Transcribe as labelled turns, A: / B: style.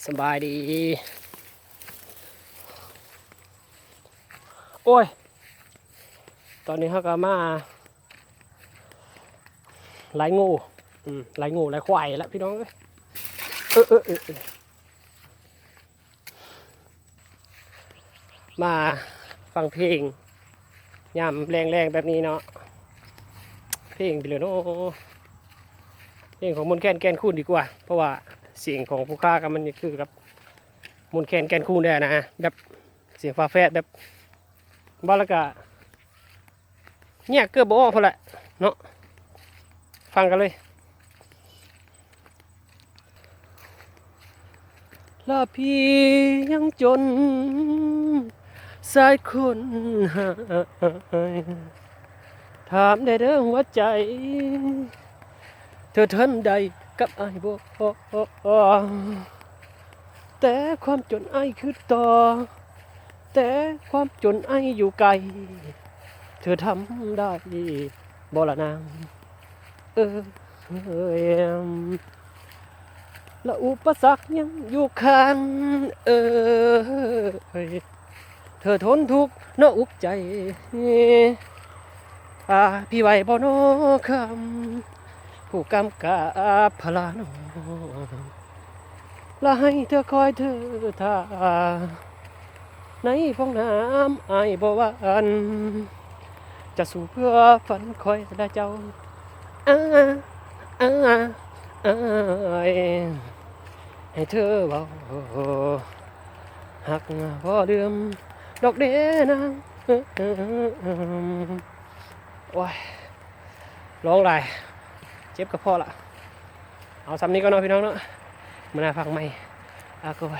A: สบายดีโอ้ยตอนนี้เขาก็มาไล่งูไล่งูไล่ควายแล้วพี่น้องเอ้ยมาฟังเพลงยามแรงๆแบบนี้เนาะเพลงไปเลยเนาะเพลงของมนต์แคนแกนคูนดีกว่าเพราะว่าเสียงของผู้ฆ่ากันมันคือกับมนต์แคนแกนคูนได้นะแบบเสียงฟ้าแฝดแบบบ้าแล้วก็เนี่ยเกือบบ่ออกพอละเนาะฟังกันเลยลาพี่ยังจนสายคนหายถามได้เด้อหัวใจเธอทันใดกับไอ้บ่แต่ความจนไอ้คือต่อแต่ความจนไอ้อยู่ไกลเธอทำได้บ่ละนางเออและอุปสรรคยังอยู่ข้างเออเธอทนทุกข์เนาะอุกใจพี่ไหวบ่น้อคำผู้กำกับพลาน้องและให้เธอคอยเธอท่าในห้องน้ำอายบ่หวานจะสู้เพื่อฝันคอยได้เจ้าอ้าอ้าอ้ายให้เธอเบาหักพอเดิมดอกเดนางโอ้ยร้องไรเจ็บกับพ่อละเอาซ้ำนี้ก็นอนพี่น้องเนาะมาฟังใหม่ก็ไป